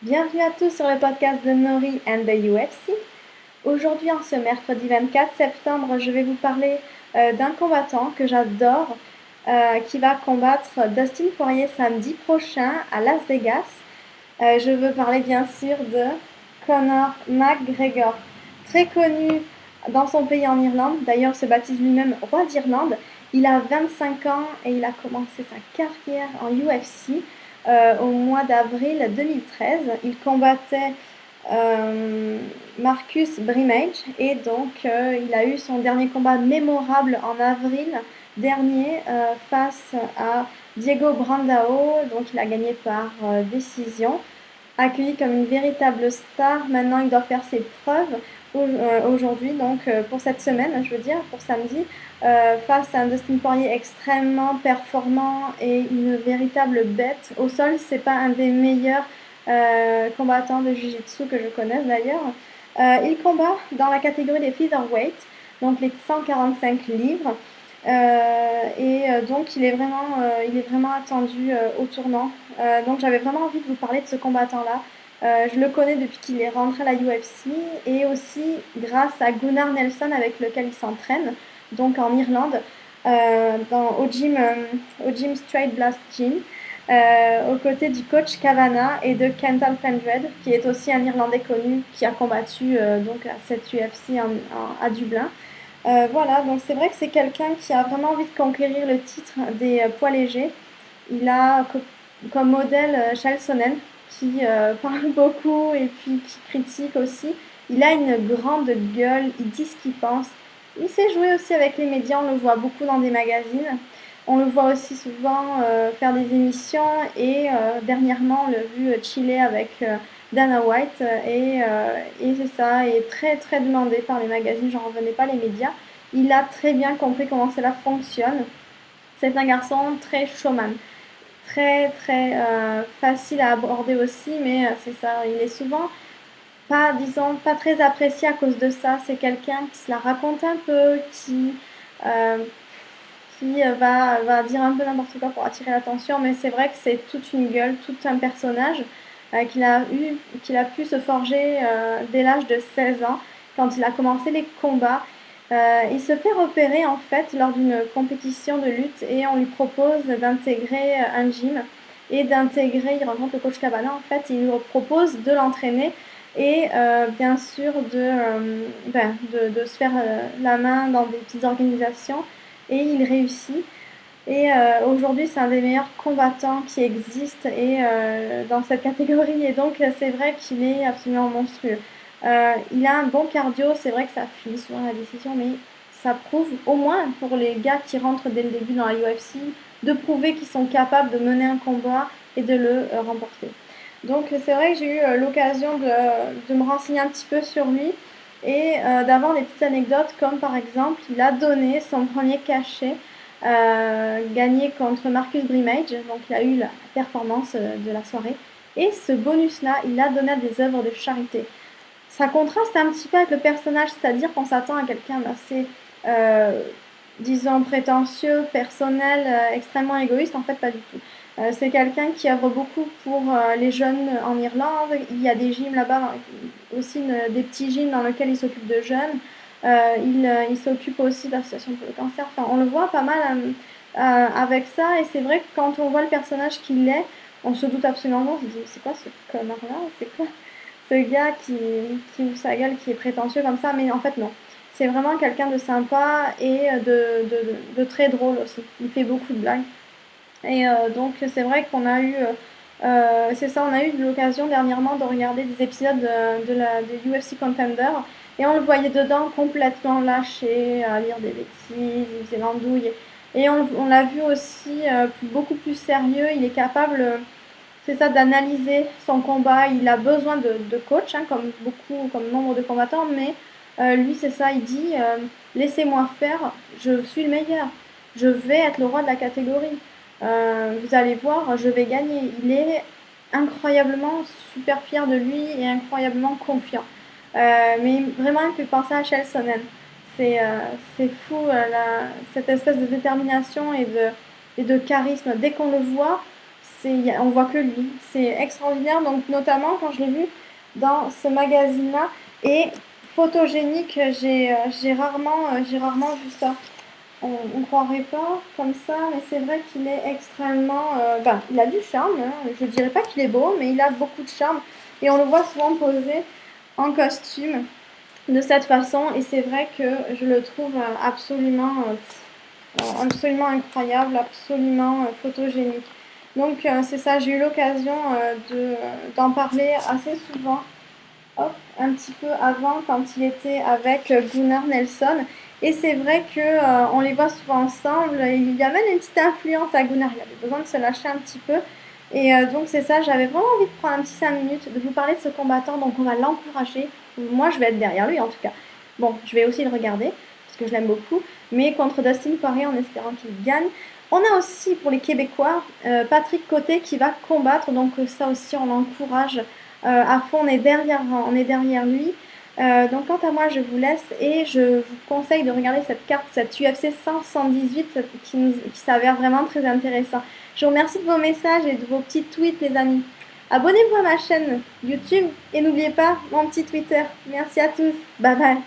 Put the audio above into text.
Bienvenue à tous sur le podcast de Nori and the UFC. Aujourd'hui, en ce mercredi 24 septembre, je vais vous parler d'un combattant que j'adore qui va combattre Dustin Poirier samedi prochain à Las Vegas. Je veux parler bien sûr de Conor McGregor, très connu dans son pays en Irlande. D'ailleurs, se baptise lui-même roi d'Irlande. Il a 25 ans et il a commencé sa carrière en UFC au mois d'avril 2013. Il combattait Marcus Brimage et donc il a eu son dernier combat mémorable en avril dernier face à Diego Brandao. Donc il a gagné par décision, accueilli comme une véritable star. Maintenant il doit faire ses preuves aujourd'hui, donc pour cette semaine, je veux dire, pour samedi, face à un Dustin Poirier extrêmement performant et une véritable bête. Au sol, c'est pas un des meilleurs combattants de Jiu-Jitsu que je connaisse d'ailleurs. Il combat dans la catégorie des featherweight, donc les 145 livres. Donc il est vraiment attendu au tournant. Donc j'avais vraiment envie de vous parler de ce combattant-là. Je le connais depuis qu'il est rentré à la UFC et aussi grâce à Gunnar Nelson avec lequel il s'entraîne, donc en Irlande, au gym Straight Blast Gym, aux côtés du coach Kavanagh et de Kental Pendred, qui est aussi un Irlandais connu qui a combattu donc à cette UFC à Dublin. Voilà, donc c'est vrai que c'est quelqu'un qui a vraiment envie de conquérir le titre des poids légers. Il a comme modèle Chael Sonnen, qui parle beaucoup et puis qui critique aussi. Il a une grande gueule, il dit ce qu'il pense. Il sait jouer aussi avec les médias, on le voit beaucoup dans des magazines. On le voit aussi souvent faire des émissions et dernièrement on l'a vu chiller avec Dana White et c'est ça, et très très demandé par les magazines, j'en revenais pas les médias. Il a très bien compris comment cela fonctionne. C'est un garçon très showman, très très facile à aborder aussi, mais c'est ça, il est souvent pas, disons, pas très apprécié à cause de ça. C'est quelqu'un qui se la raconte un peu, euh, qui va dire un peu n'importe quoi pour attirer l'attention, mais c'est vrai que c'est toute une gueule, tout un personnage qu'il a pu se forger dès l'âge de 16 ans, quand il a commencé les combats. Il se fait repérer en fait lors d'une compétition de lutte et on lui propose d'intégrer un gym et il rencontre le coach Cabana en fait, il lui propose de l'entraîner et bien sûr de se faire la main dans des petites organisations et il réussit. Et aujourd'hui, c'est un des meilleurs combattants qui existent dans cette catégorie. Et donc, c'est vrai qu'il est absolument monstrueux. Il a un bon cardio, c'est vrai que ça finit souvent la décision, mais ça prouve, au moins pour les gars qui rentrent dès le début dans la UFC, de prouver qu'ils sont capables de mener un combat et de le remporter. Donc, c'est vrai que j'ai eu l'occasion de me renseigner un petit peu sur lui et d'avoir des petites anecdotes, comme par exemple, il a donné son premier cachet gagné contre Marcus Brimage, donc il a eu la performance de la soirée. Et ce bonus-là, il a donné à des œuvres de charité. Ça contraste un petit peu avec le personnage, c'est-à-dire qu'on s'attend à quelqu'un d'assez, disons, prétentieux, personnel, extrêmement égoïste. En fait, pas du tout. C'est quelqu'un qui œuvre beaucoup pour les jeunes en Irlande. Il y a des gyms là-bas, aussi des petits gyms dans lesquels il s'occupe de jeunes. Il s'occupe aussi de l'association pour le cancer. Enfin, on le voit pas mal avec ça. Et c'est vrai que quand on voit le personnage qu'il est, on se doute absolument pas. On se dit, c'est quoi ce connard-là? C'est quoi ce gars qui ouvre sa gueule, qui est prétentieux comme ça? Mais en fait, non. C'est vraiment quelqu'un de sympa et de très drôle aussi. Il fait beaucoup de blagues. Et donc, c'est vrai qu'on a eu... c'est ça, on a eu l'occasion dernièrement de regarder des épisodes de UFC Contender et on le voyait dedans complètement lâché, à lire des bêtises, il faisait l'andouille. Et on l'a vu aussi beaucoup plus sérieux, il est capable, c'est ça, d'analyser son combat. Il a besoin de coach, hein, comme nombre de combattants, mais lui, c'est ça, il dit laissez-moi faire, je suis le meilleur, je vais être le roi de la catégorie. Vous allez voir, je vais gagner. Il est incroyablement super fier de lui et incroyablement confiant. Mais vraiment, il me fait penser à Chael Sonnen. C'est fou, cette espèce de détermination et de charisme. Dès qu'on le voit, on voit que lui. C'est extraordinaire. Donc, notamment quand je l'ai vu dans ce magazine-là. Et photogénique, j'ai rarement vu ça. On croirait pas comme ça, mais c'est vrai qu'il est extrêmement. Il a du charme, hein. Je dirais pas qu'il est beau, mais il a beaucoup de charme. Et on le voit souvent posé en costume de cette façon. Et c'est vrai que je le trouve absolument incroyable, absolument photogénique. Donc c'est ça, j'ai eu l'occasion d'en parler assez souvent, hop, un petit peu avant quand il était avec Gunnar Nelson. Et c'est vrai que on les voit souvent ensemble. Il y a même une petite influence à Gunnar. Il avait besoin de se lâcher un petit peu. Et donc c'est ça, j'avais vraiment envie de prendre un petit 5 minutes, de vous parler de ce combattant. Donc on va l'encourager. Moi je vais être derrière lui en tout cas. Bon, je vais aussi le regarder parce que je l'aime beaucoup. Mais contre Dustin Poirier en espérant qu'il gagne. On a aussi pour les Québécois Patrick Côté qui va combattre. Donc ça aussi on l'encourage à fond, on est derrière lui. Donc quant à moi, je vous laisse et je vous conseille de regarder cette carte, cette UFC 178 qui s'avère vraiment très intéressant. Je vous remercie de vos messages et de vos petits tweets, les amis. Abonnez-vous à ma chaîne YouTube et n'oubliez pas mon petit Twitter. Merci à tous. Bye bye.